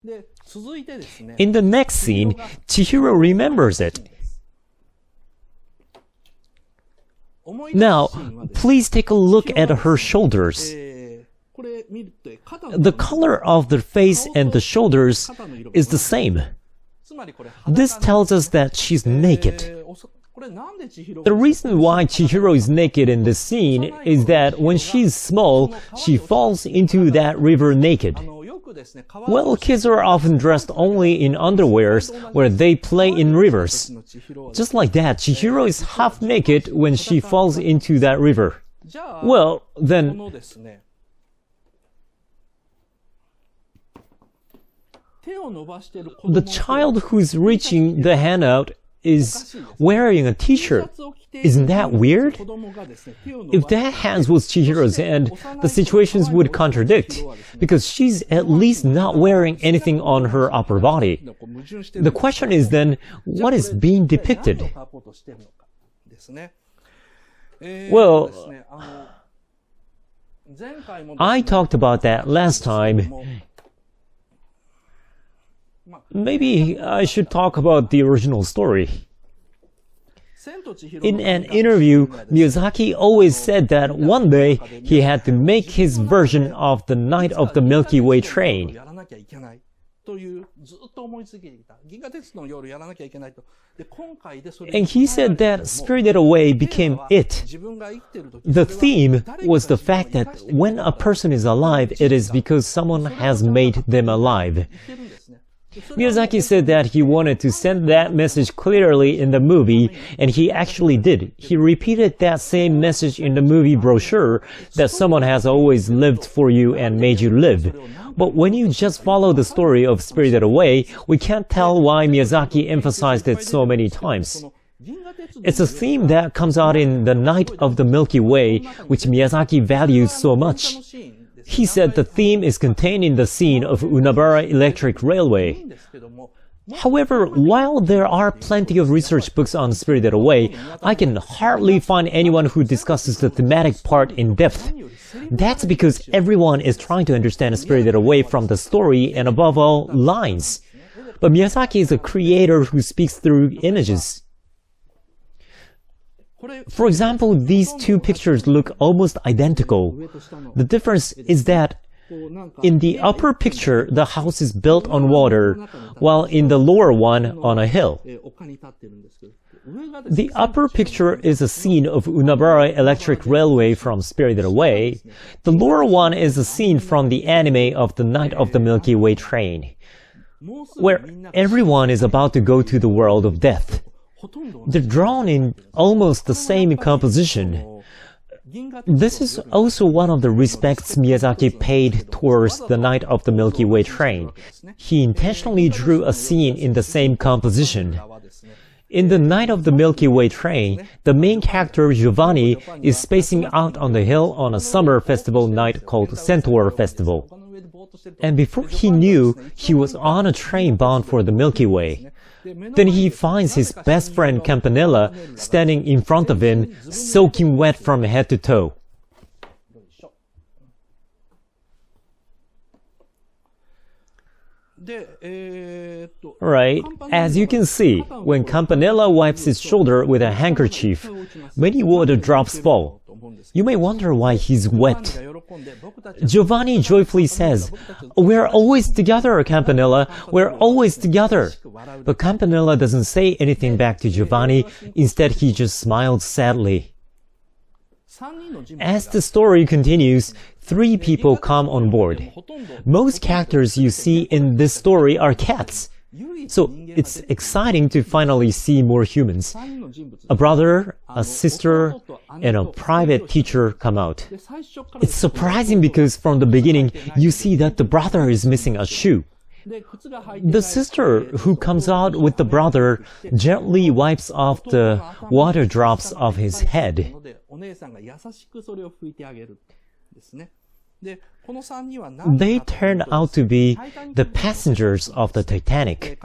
In the next scene, Chihiro remembers it. Now, please take a look at her shoulders. The color of the face and the shoulders is the same. This tells us that she's naked. The reason why Chihiro is naked in this scene is that when she's small, she falls into that river naked. Well, kids are often dressed only in underwears where they play in rivers. Just like that, Chihiro is half naked when she falls into that river. Well, then... the child who's reaching the hand out is wearing a t-shirt. Isn't that weird? If that hand was Chihiro's hand, the situations would contradict, because she's at least not wearing anything on her upper body. The question is then, what is being depicted? Well, I talked about that last time. Maybe I should talk about the original story. In an interview, Miyazaki always said that one day he had to make his version of the Night of the Milky Way train. And he said that Spirited Away became it. The theme was the fact that when a person is alive, it is because someone has made them alive. Miyazaki said that he wanted to send that message clearly in the movie, and he actually did. He repeated that same message in the movie brochure, that someone has always lived for you and made you live. But when you just follow the story of Spirited Away, we can't tell why Miyazaki emphasized it so many times. It's a theme that comes out in The Night of the Milky Way, which Miyazaki values so much. He said the theme is contained in the scene of Unabara Electric Railway. However, while there are plenty of research books on Spirited Away, I can hardly find anyone who discusses the thematic part in depth. That's because everyone is trying to understand Spirited Away from the story and above all, lines. But Miyazaki is a creator who speaks through images. For example, these two pictures look almost identical. The difference is that in the upper picture, the house is built on water, while in the lower one, on a hill. The upper picture is a scene of Unabara Electric Railway from Spirited Away. The lower one is a scene from the anime of The Night of the Milky Way train, where everyone is about to go to the world of death. They're drawn in almost the same composition. This is also one of the respects Miyazaki paid towards The Night of the Milky Way train. He intentionally drew a scene in the same composition. In The Night of the Milky Way train, the main character Giovanni is spacing out on the hill on a summer festival night called Centaur Festival. And before he knew, he was on a train bound for the Milky Way. Then he finds his best friend Campanella standing in front of him, soaking wet from head to toe. Right, as you can see, when Campanella wipes his shoulder with a handkerchief, many water drops fall. You may wonder why he's wet. Giovanni joyfully says, "We're always together, Campanella, we're always together." But Campanella doesn't say anything back to Giovanni, instead he just smiles sadly. As the story continues, 3 people come on board. Most characters you see in this story are cats. So it's exciting to finally see more humans. A brother, a sister, and a private teacher come out. It's surprising because from the beginning you see that the brother is missing a shoe. The sister who comes out with the brother gently wipes off the water drops of his head. They turned out to be the passengers of the Titanic.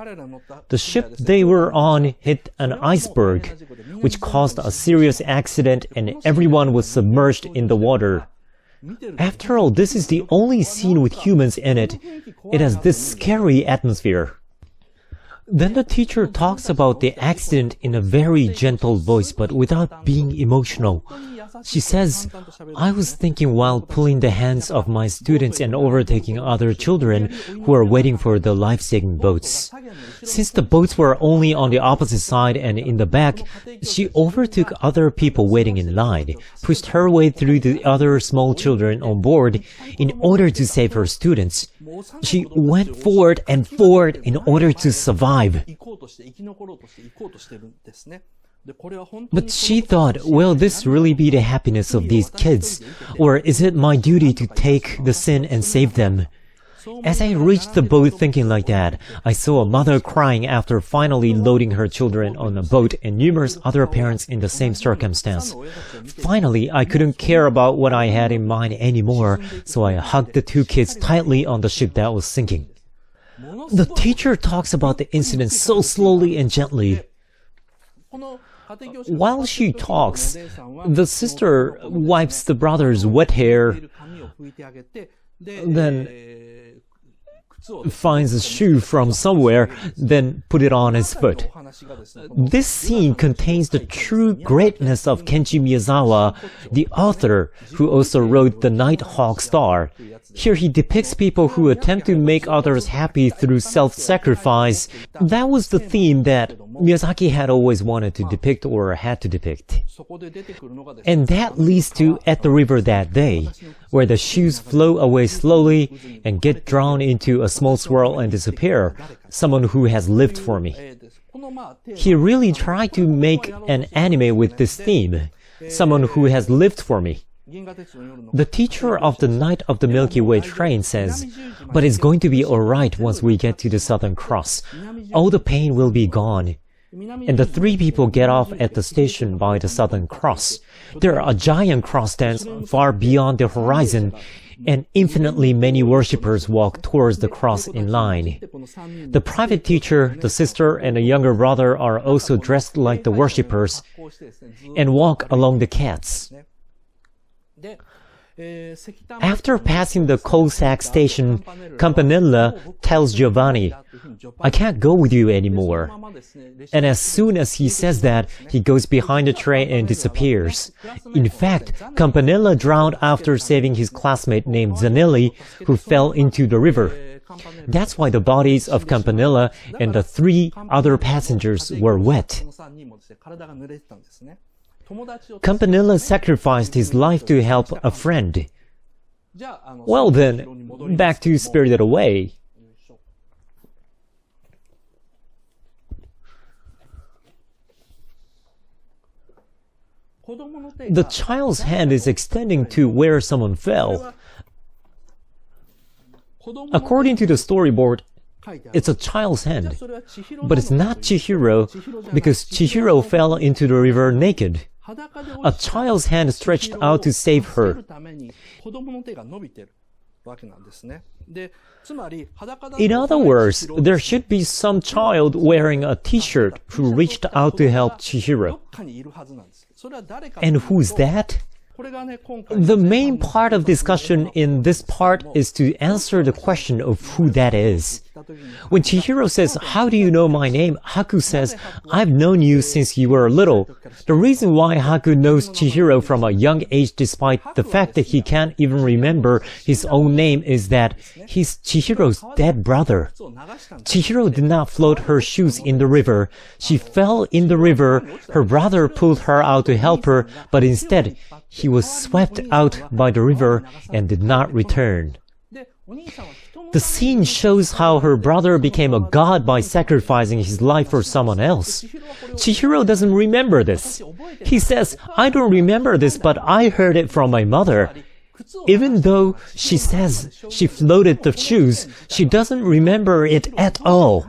The ship they were on hit an iceberg, which caused a serious accident and everyone was submerged in the water. After all, this is the only scene with humans in it. It has this scary atmosphere. Then the teacher talks about the accident in a very gentle voice, but without being emotional. She says, "I was thinking while pulling the hands of my students and overtaking other children who were waiting for the life-saving boats. Since the boats were only on the opposite side and in the back, she overtook other people waiting in line, pushed her way through the other small children on board in order to save her students. She went forward and forward in order to survive." But she thought, will this really be the happiness of these kids? Or is it my duty to take the sin and save them? As I reached the boat thinking like that, I saw a mother crying after finally loading her children on a boat and numerous other parents in the same circumstance. Finally, I couldn't care about what I had in mind anymore, so I hugged the two kids tightly on the ship that was sinking. The teacher talks about the incident so slowly and gently. While she talks, the sister wipes the brother's wet hair, then finds a shoe from somewhere, then put it on his foot. This scene contains the true greatness of Kenji Miyazawa, the author who also wrote The Nighthawk Star. Here he depicts people who attempt to make others happy through self-sacrifice. That was the theme that Miyazaki had always wanted to depict or had to depict. And that leads to At the River That Day, where the shoes flow away slowly and get drawn into a small swirl and disappear. Someone who has lived for me. He really tried to make an anime with this theme. Someone who has lived for me. The teacher of the Night of the Milky Way train says, "But it's going to be alright once we get to the Southern Cross. All the pain will be gone." And the three people get off at the station by the Southern Cross. There are a giant cross stands far beyond the horizon, and infinitely many worshippers walk towards the cross in line. The private teacher, the sister, and the younger brother are also dressed like the worshippers and walk along the cats. After passing the Cossack station, Campanella tells Giovanni, "I can't go with you anymore." And as soon as he says that, he goes behind the train and disappears. In fact, Campanella drowned after saving his classmate named Zanelli, who fell into the river. That's why the bodies of Campanella and the three other passengers were wet. Campanella sacrificed his life to help a friend. Well then, back to Spirited Away. The child's hand is extending to where someone fell. According to the storyboard, it's a child's hand. But it's not Chihiro, because Chihiro fell into the river naked. A child's hand stretched out to save her. In other words, there should be some child wearing a t-shirt who reached out to help Chihiro. And who's that? The main part of discussion in this part is to answer the question of who that is. When Chihiro says, "How do you know my name?" Haku says, "I've known you since you were little." The reason why Haku knows Chihiro from a young age despite the fact that he can't even remember his own name is that he's Chihiro's dead brother. Chihiro did not float her shoes in the river. She fell in the river. Her brother pulled her out to help her, but instead, he was swept out by the river and did not return. The scene shows how her brother became a god by sacrificing his life for someone else. Chihiro doesn't remember this. He says, "I don't remember this, but I heard it from my mother." Even though she says she floated the shoes, she doesn't remember it at all.